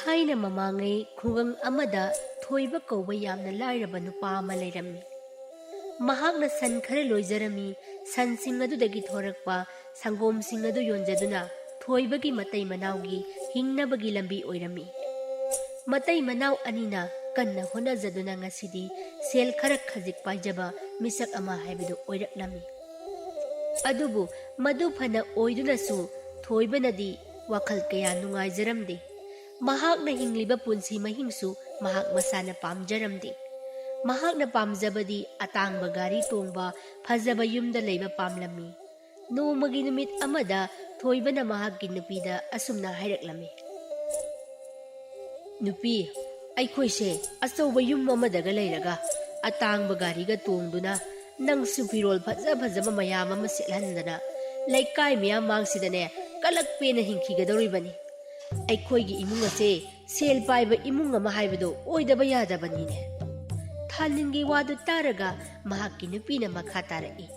थाइना ममांगै खुंगंग अमदा थोइबा कौबा यामना लाइरबा नुपा अमा लेरम्मी। महाकना सन खरा लोइजरमी। सनसिंग अदुदगी थोरकपा संगोमसिंग अदु योंजदुना थोइबगी मतै मनाउगी हिंगनबगी लंबी ओइरमी। मतै मनाउ अनिना कन्ना होनाजदुना ngasiदी सेल खरा खजिक पाइजबा मिसक अमा हाइबदु ओइरक्लमी। अदुबु मदु फना ओइदुनसु थोइबनदी वखल कया नुंगाइजरमदे। महाकना हिंगलिबा पुंसी महिंसु महाक मसाना पामजरमदे। महाकना पामजबदी अतांगबा गारी तोंगबा फजबा युमदा लैबा पामलमी। नोमगी नुमित अमदा थोइबना महाकगी नुपीदा असुमना हाइरक्लमी। नुपी अइखोइसे अचौबा युम अमदगा लैरगा अतांगबा गारीगा तोंगदुना नंगसु फिरोल फजा फजबा मयाम अमा सेलहंदना लैकाय मियाम मांगसिदने कलक पेना हिंखिगदौरिबनी। अइखोइगी इमुंग असे सेल पाइबा इमुंग अमा हाइबदो ओइदबा यादबनीने। थालिंगी वादु तारगा महाकगी नुपीना मखा तारई।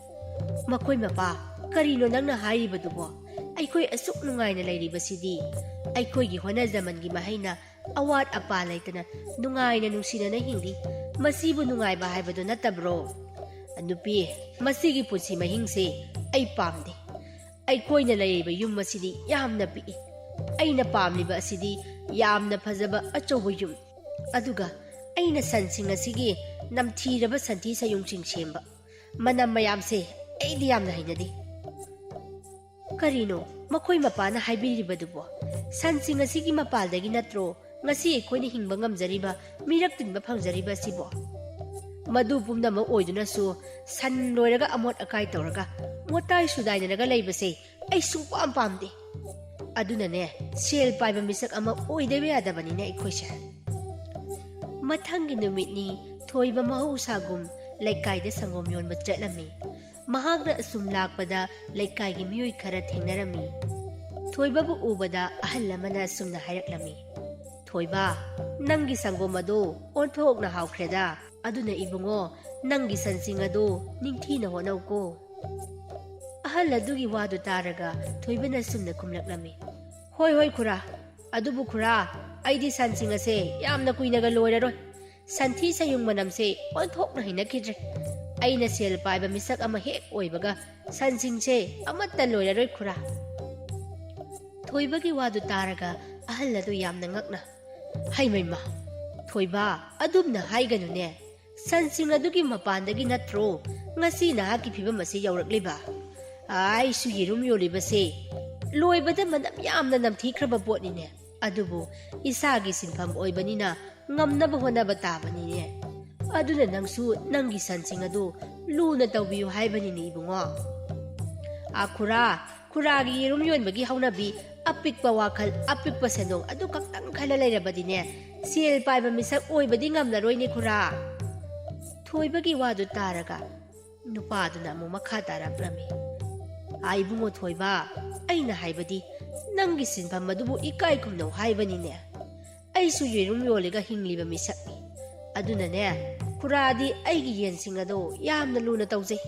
मखोइ मपा करिनो नंगना हाइबदुबो अइखोइ असुक नुंगाइना लैरिबसिदी अइखोइगी होनाजमनगी महैना अवाट अपा लैतना नुंगाइना नुंसिना हिंदी मसीबु नुंगाइबा हाइबदो नतब्रो। नुपी मसीगी पुंसी महिंसे अइ पामदे। अइखोइना लैरिबा युम मसीदी यामना पिई। अइना पामलिबा असिदी यामना फजबा अचौबा युम अदुगा अइना सनसिंग असिगी नमथीरबा संथी सयुंगसिंग सेंबा मनम मयामसे अइदी यामना हाइनदे। करिनो मखोइ मपाना हाइबिरिबदुबो सनसिंग असिगी मपालदगी नत्रो ngasi ekhoi hingba ngamjariba mirak tinba phangjariba sibo madu pumna ma oiduna su san loiraga amot akai tawraga motai sudaina naga leibase ai su pam pamde aduna ne sel paiba misak ama oidebe yadabani ne ekhoi se mathangi numit ni thoiba mahusagum laikai de sangom yon ba chatlami mahagna asum lakpada laikai gi miyoi khara thengnarami thoiba bu ubada ahal lamana sumna hairaklami थोइबा नंगी संगोम अदो ओंथोकना हाउख्रेदा अदुना इबुंगो नंगी सनसिंग अदो निंगथीना होनौको अहल अदुगी वादु तारगा थोइबना सुमना खुमलक्लमी होय होय खुरा अदुबु खुरा आइदी सनसिंग असे यामना कुइनागा लोइररोय संथी सयुंग मनमसे ओंथोकना हिनखिद्रे अइना सेल पाइबा मिसक अमा हेक ओइबगा सनसिंग से अमत्ता लोइररोय खुरा थोइबगी वादु तारगा अहल अदु यामना ngakna हाइमैमा थोइबा अदुमना हाइगनुने सनसिंग अदुगी मपानदगी नत्रो ngasi नाहाकी फिबम असे यौरक्लिबा आइ सु येरुम योलिबसे लोइबदा मनम यामना नमथीख्रबा पोटनिने अदुबु इसागी सिनफम ओइबनिना ngamnaba honaba tabaniने अदुना नंगसु नंगी सनसिंग अदु लूना तौबियु हाइबनिने इबुंगो आखुरा खुरागी येरुम योनबगी हौनबी अपिकपा वाखल अपिकपा सेंदोंग अदु कक्तंग खला लैरबदिने सेल पाइबा मिसक ओइबदी ngamnaroine खुरा थोइबगी वादु तारगा नुपादुना मु मखा तारप्लमी आइबुंगो थोइबा अइना हाइबदी नंगी सिनफम मदुबु इकाइ खुमनो हाइबनिने अइसु येरुम योलेगा हिंगलिबा मिसकनी अदुनाने खुरादी अइगी येनसिंग अदो यामना लूना तौजै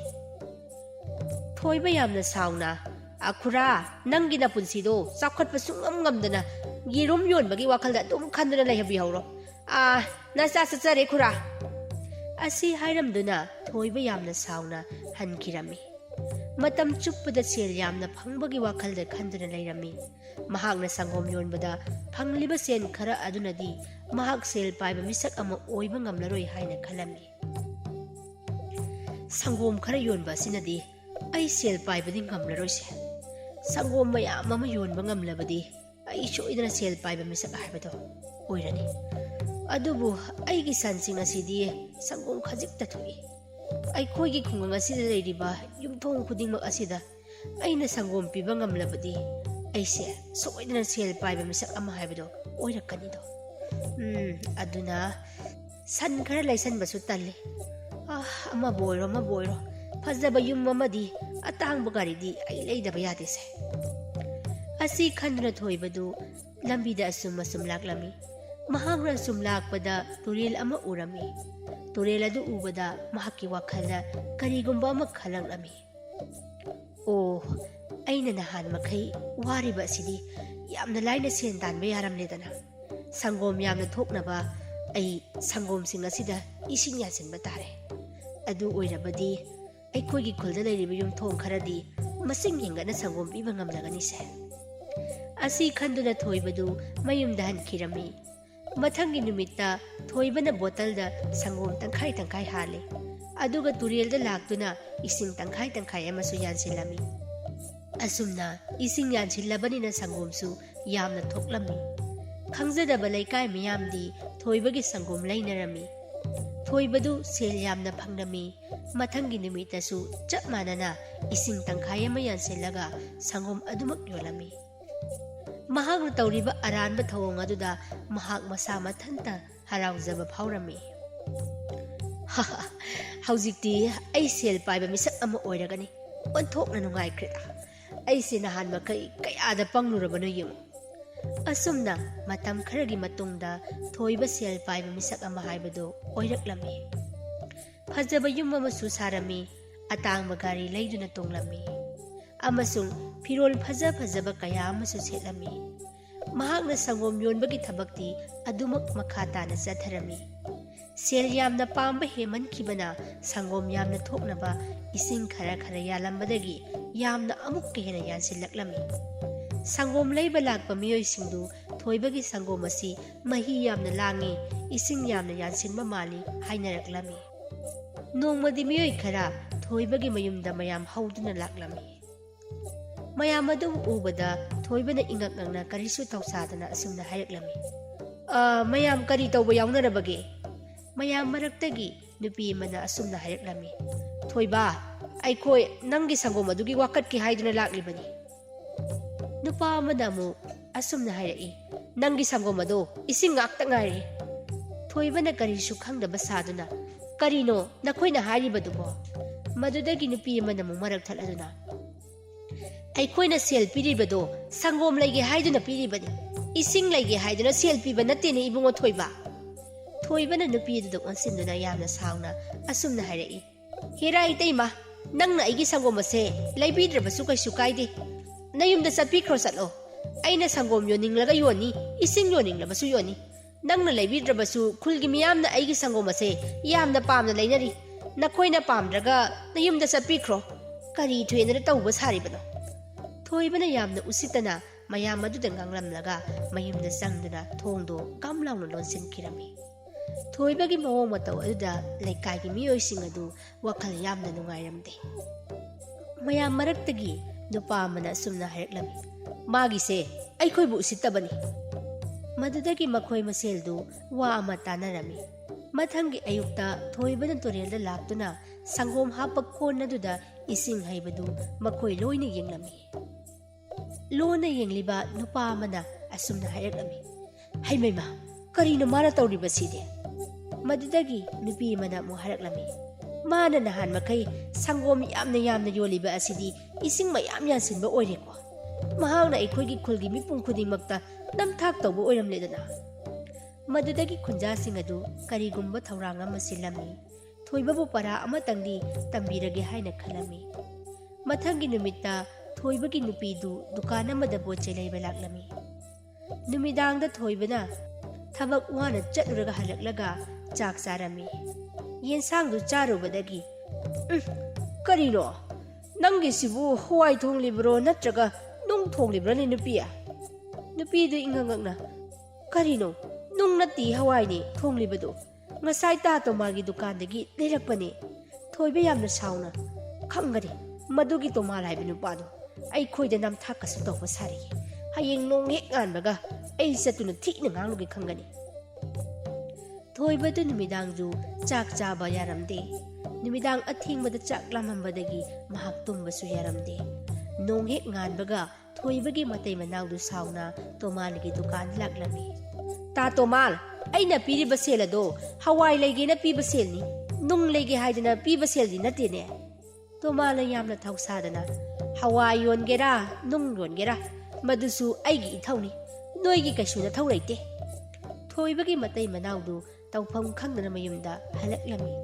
थोइबा यामना साउना आखुरा नंगिना पुंसीदो चाखटप सुंगम ngamdana येरुम योनबगी वाखलदा तुम खंदना लैहबि हौरो नसा सचरे खुरा असी हाइरमदुना थोइबा यामना साउना हनखिरमी मतम चुप्पदा सेल यामना फंगबगी वाखलदा खंदना लैरमी महाकना संगोम योनबदा फंगलिबा सेन खरा अदुनदी महाक सेल पाइबा मिसक अमा ओइबा ngamlaroi हाइना खलमी संगोम खरा योनबा सिनदी आई सेल पाइबदी ngamlaroise संगोम मयाम अमा योनबा ngamlabadi आई सोइदना सेल पाइबा मिसक हाइबदो ओइरनी अदुबु आइगी सनसिंग असिदी संगोम खजिकता थुई अइखोइगी खुंगंग असिदा लैरिबा युमथोंग खुदिंगमक असिदा अइना संगोम पिबा ngamlabadi अइसे सोइदना सेल पाइबा मिसक अमा हाइबदो ओइरकनिदो अदुना सन खरा लैसनबसु तल्ले अमा बोइरो फजबा युम अमदी अतांगबा गारीदी आई लैदबा यादेसे असी खंदना थोइबदु लंबीदा असुम लाक्लमी महागरा असुम लाक्पदा तुरेल अमा उरमी तुरेल अदु उबदा महाकी वाखलना करीगुंबा अमा खलंगलमी ओ अइना नहान मखै वारिबा असिदी यामना लाइना सेन तानबा यारमनेदना संगोम यामना थोकनबा अई संगोमसिंग असिदा इसिंग यासिनबा तारे अदु ओइरबदी अैखोइगी खुलदा लैरिबा युमथोंग खरदी मसिंग हेंगना संगोम पीबा ngamlagani se asi khanduna thoibadu mayumda hankhirami mathanggi numitta thoibana bottle da sangom tangkhai tangkhai hale aduga turel da laktuna ising tangkhai tangkhai amasu yansilami asumna ising yansilabani na sangom su yamna thoklami khangzadaba laikai miyamdi thoibagi sangom lainarami thoibadu sel yamna phangnami mathanggi numitta su chap manana ising tangkhai ama yansilaga sangom adumak yolami mahak tawriba aranba thawong aduda mahak masa mathanta haraujaba phawrami ha haujikti ai sel paiba misak ama oiragani onthokna nungai khre ai sina han makai kayada panglurabano yum asumna matam kharagi matungda thoiba sel paiba misak ama haibado oiraklami phajaba yum ama su sarami atangba gari leiduna tonglami amasung फिरोल फजा फजबा कया अमसु सेलमी महागना संगोम योनबगी थबक्ति अदुमक मखा ताना चथरमी cell यामना पांबा हेमन खिबना संगोम यामना थोकनबा इसिंग खरा खरा यालंबदगी यामना अमुक केना यानसिलक्लमी संगोम लैबा लाकपा मियोय सिंगदु थोइबगी संगोम असि मही यामना लांगी इसिंग यामना यानसिनबा माली हाइनरक्लमी नोंमदि मियोय खरा थोइबगी मयुमदा मयाम हौदुना लाक्लमी mayam adu ubada thoibana ingak nangna karisu tawsadana asumna hayaklami mayam kari tawba yawnarabage mayam maraktagi nupi mana asumna hayaklami thoiba aikhoi nangi sangom adugi wakat ki haiduna laklibani nupa amada mu asumna hayai nangi sangom adu ising ngakta ngari thoibana karisu khangdaba saduna karino nakhoina haribadubo madudagi nupi mana mu marak thaladuna अैखोइना सेल पीरिबदो संगोम लैगे हाइदुना पीरिबनी इसिंग लैगे हाइदुना cell पीबा नतेने इबुंगो थोइबा थोइबना नुपीदुदा ओनसिनदुना यामना साउना असुमना हाइरई हेरा इतैमा नंगना अैगी संगोम असे लैबीद्रबसु कैसु काइदे नयुमदा चटपीख्रो चलो अैना संगोम योनिंगलगा योनी इसिंग योनिंगलबसु योनी नंगना लैबीद्रबसु खुलगी मियामना अैगी संगोम असे यामना पामना लैनरी नखोइना पामद्रगा नयुमदा चटपीख्रो करी थुएना तौबा सारिबनो thoibana yamna usitana mayam adu danganglamlaga mayumda sangduna thongdo kamlauna lonsin kirami thoibagi mawong mataw aduda laikai gi miyoy sing adu wakhal yamna nungairamde mayam maraktagi nupa mana sumna haiklami magi se aikhoi bu usitabani madudagi makhoi maseldu wa ama tanarami mathangi ayukta thoibana torelda laktuna sangom hapak kon aduda ising haibadu makhoi loina yenglami लोना येंगलिबा नुपा मना असुमना हायरकलमी हाइमैमा करिनो मारा तौरिबसिदे मदुदगी नुपी मना मु हायरकलमी माना नहान मखै संगोम यामना यामना योलिबा असिदी इसिंग मयाम यानसिनबा ओइरेको महागना अैखोइगी खुलगी मिपुंग खुदिंगमक्ता नमथाक तौबा ओइरमलेदना मदुदगी खुंजासिंग अदु करिगुंबा थौरांग अमा सिलमी थोइबाबु परा अमतंगदी तंबीरगे हाइना खलमी मथंगी नुमित्ता thoibagi nupidu dukan amada boche leiba laklami numidangda thoibana thabak wana chatluraga halaklaga chak charami yensangdu charubadagi karino nangi sibu huai thonglibro natraga nung thonglibro ni nupiya nupidu ingangakna karino nung nati hawai ni thonglibadu ngasai ta to magi dukandagi leirakpani thoiba yamna sauna khangari madugi to malai binu padu अैखोइदा नमथाकसु तौबा सारि हयेंग नोंग हेक गानबगा अै चतुना थिना गांगलुगे खंगनी थोइबदु नुमिदांगजु चाक चाबा यारमदे नुमिदांग अथिंगबदा चाक लामंबदगी महाक तुंबसु यारमदे नोंग हेक गानबगा थोइबगी मतै मनावदु साउना तोमालगी दुकान लाक्लमी ता तोमाल अैना पीरिबा सेलदो हवाई लैगेना पीबा सेलनी नुंग लैगे हाइदना पीबा सेलदी नतेने तोमाला यामना थौसादना हवाई योनगेरा नुंग योनगेरा मदुसु अैगी इथौनी नोइगी कैसुना थौ लैते थोइबगी मतै मनावदु तौफम खंगना मयुमदा हलक्लमी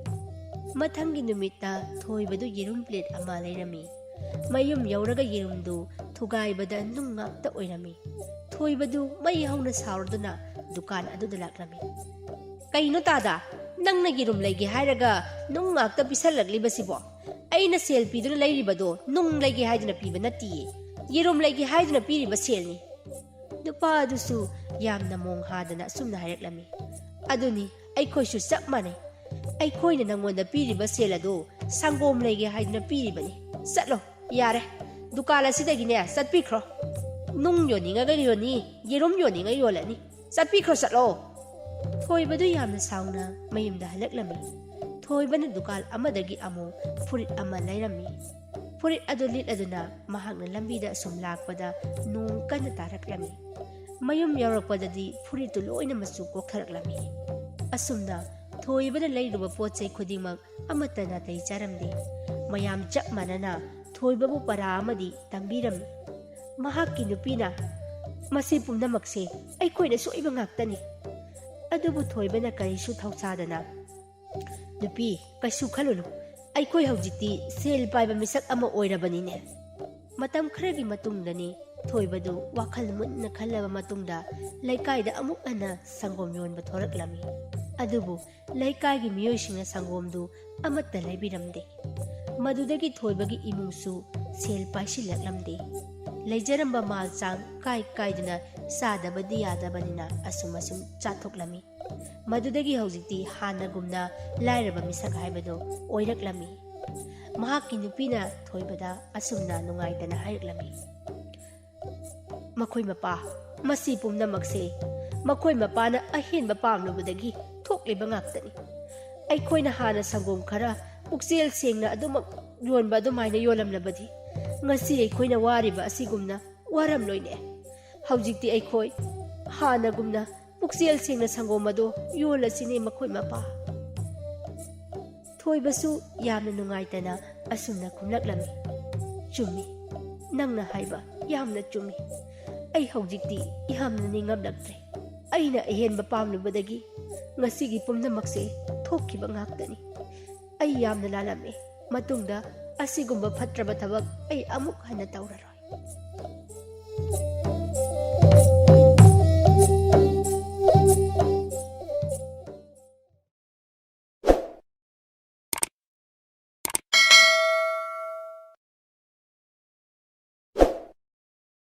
मथंगी नुमित्ता थोइबदु येरुम प्लेट अमा लैरमी mayum yauraga yerumdu thugai bada nung ngakta oirami thoibadu mai hauna saurduna दुकान अदुदा लाक्लमी कईनो तादा नंगना येरुम लेगे हायरगा नुंग ngakta पिसलगलिबसिबो अइना सेल पीदुना लैरिबदो नुंग लेगे हायदुना पीबा नत्तिये येरुम लेगे हायदुना पीरिबा सेलनी नुपा अदुसु यामना मोंग हादना सुमना हायरक्लमी अदुनी अइखोइसु चप माने अइखोइना नंगोंदा पीरिबा सेल अदो संगोम लेगे हायदुना पीरिबनी चलो यारे दुकान असिदगिने चटपिख्रो नुंग योनिंगा योनी येरुम योनिंगा योलनी चटपिख्रो चलो थोइबदु यामना साउना मयुमदा हलक्लमी थोइबना दुकान अमदगी अमो फुरित अमा लैरमी फुरित अदु लिट अदुना महांगना लंबीदा असुम लाकपदा नोंग कन्ना तारक्लमी मयुम यौरकपददी फुरितु लोइना मचु कोखरक्लमी असुमना थोइबना लैरुबा पोचै खुदिमक अमता नातै चारमदे मयाम चप मानना थोइबबु परा अमदी तंबीरम महाक्की नुपीना मसी पुमनमक्से अइखोइना सोइबा ngaktani अदुबु थोइबना करिसु थौसादना नुपी कैसु खलुनु अइखोइ हौजिति सेल पाइबा मिसक अमा ओइरबनिने मतम खरगी मतुंगदनी थोइबदु वाखल मुन्ना खल्लबा मतुंगदा लैकाइदा अमुक अना संगोम योनबा थोरक्लमी अदुबु लैकाइगी मियोइसिंगना संगोमदु अमत्ता लैबिरमदे मदुदगी थोइबगी इमुंगसु सेल पाइसिलक्लमदे लैजरंबा माल चांग काय कायदुना सादबदी यादबनिना असुम असुम चाथोक्लमी मदुदगी हौजिति हानगुमना लाइरबा मिसक हाइबदो ओइरक्लमी महाक्की नुपीना थोइबदा असुमना नुंगाइदना हाइरक्लमी मखोइ मपा मसी पुमनमक्से मखोइ मपाना अहेनबा पामलुबदगी थोक्लिबा ngaktani अइखोइना हाना संगोम खरा पुक्सेल सेंगना अदुमक योनबा अदुमाइना योलमलबदी ngasi अइखोइना वारिबा असिगुमना वारमलोइने हौजिक्ति अइखोइ हानगुमना पुक्सेल सेंगना संगोमदो योलसिने मखोइ मपा थोइबसु यामना नुंगाइतना असुमना खुमलक्लमी चुम्मी नंगना हाइबा यामना चुम्मी अइ हौजिक्ति यामना निंगमलक्त्रे अइना अहेनबा पामलुबदगी ngasiगी पुमनमक्से थोक्खिबा ngaktani अइ यामना लालमे मतुंगदा असिगुम्बा फट्रबा थबक अइ अमुक हन्ना तौररोय।